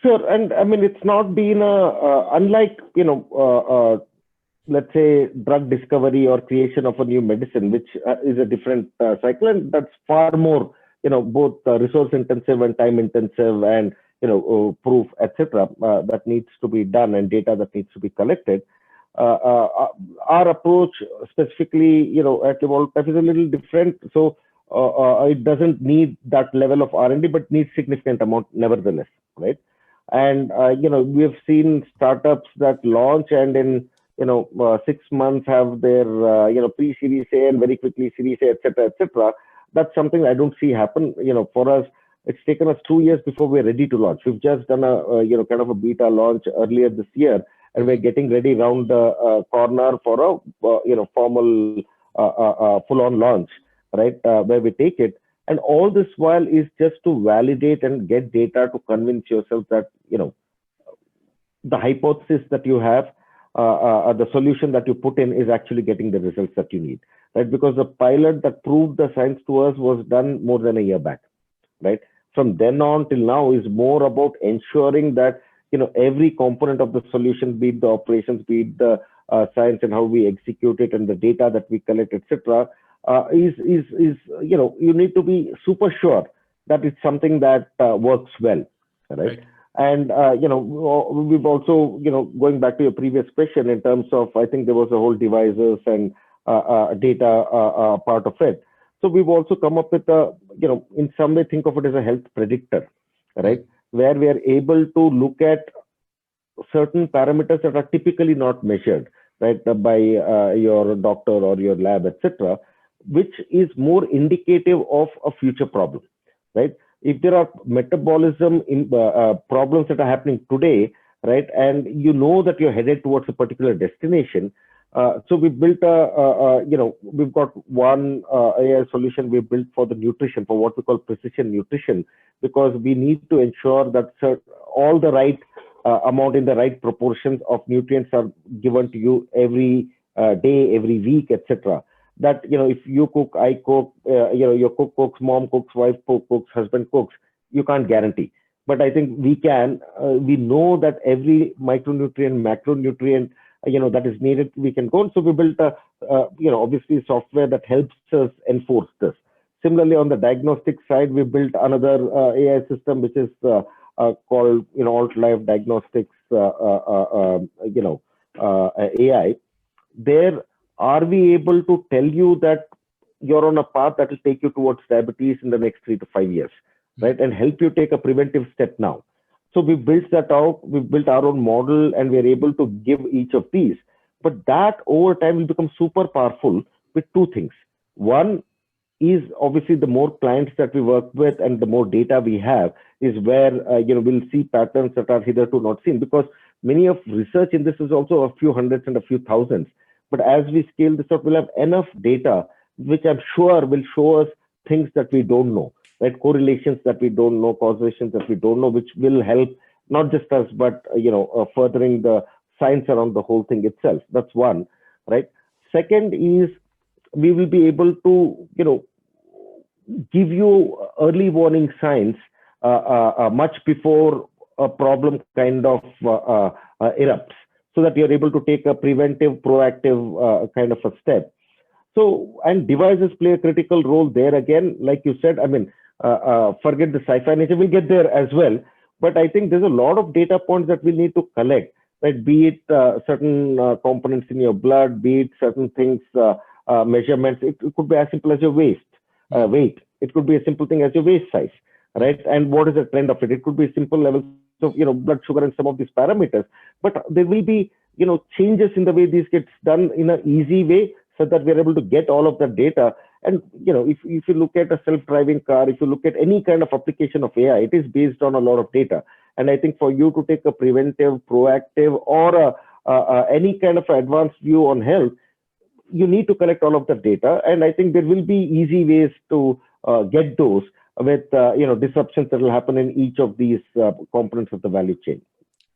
Sure, and I mean it's not been a unlike let's say drug discovery or creation of a new medicine, which is a different cycle, and that's far more both resource intensive and time intensive, and proof, etc. That needs to be done, and data that needs to be collected. Our approach specifically, at Evolve Tech is a little different. So it doesn't need that level of R&D, but needs significant amount nevertheless, right? And we have seen startups that launch and in 6 months have their pre-series A and very quickly series A, etc., etc. That's something I don't see happen. For us, it's taken us 2 years before we're ready to launch. We've just done a kind of a beta launch earlier this year, and we're getting ready round the corner for a formal full-on launch, right? Where we take it. And all this while is just to validate and get data to convince yourself that, the hypothesis that you have, the solution that you put in is actually getting the results that you need, right? Because the pilot that proved the science to us was done more than a year back, right? From then on till now is more about ensuring that, every component of the solution, be it the operations, be it the science and how we execute it and the data that we collect, etc., you need to be super sure that it's something that works well, right? And we've also going back to your previous question in terms of, I think there was a whole devices and data part of it. So we've also come up with a in some way think of it as a health predictor, right? Where we are able to look at certain parameters that are typically not measured, right, by your doctor or your lab, etc., which is more indicative of a future problem, right? If there are metabolism in problems that are happening today, right, and that you're headed towards a particular destination, so we built we've got one AI solution we built for the nutrition, for what we call precision nutrition, because we need to ensure that all the right amount in the right proportions of nutrients are given to you every day, every week, etc. That if you cook, I cook, your cook cooks, mom cooks, wife cooks, husband cooks, you can't guarantee. But I think we can. We know that every micronutrient, macronutrient, that is needed, we can go. And so we built a, obviously software that helps us enforce this. Similarly, on the diagnostic side, we built another AI system which is called Alt Life Diagnostics, AI. There, are we able to tell you that you're on a path that will take you towards diabetes in the next 3 to 5 years, right? And help you take a preventive step now. So we built that out, we built our own model, and we're able to give each of these. But that over time will become super powerful with two things. One is obviously the more clients that we work with and the more data we have is where, we'll see patterns that are hitherto not seen, because many of research in this is also a few hundreds and a few thousands. But as we scale this up, we'll have enough data, which I'm sure will show us things that we don't know, right? Correlations that we don't know, causations that we don't know, which will help not just us, but, furthering the science around the whole thing itself. That's one, right? Second is we will be able to, give you early warning signs much before a problem kind of erupts, so that you're able to take a preventive, proactive kind of a step. So, and devices play a critical role there again. Like you said, I mean, forget the sci-fi nature, we'll get there as well. But I think there's a lot of data points that we need to collect, right? Be it certain components in your blood, be it certain things, measurements. It could be as simple as your weight. It could be a simple thing as your waist size, right? And what is the trend of it? It could be simple levels of blood sugar and some of these parameters, but there will be changes in the way this gets done in an easy way, so that we're able to get all of that data. And if you look at a self-driving car, if you look at any kind of application of AI, it is based on a lot of data. And I think for you to take a preventive, proactive, or any kind of advanced view on health, you need to collect all of the data. And I think there will be easy ways to get those with disruptions that will happen in each of these components of the value chain.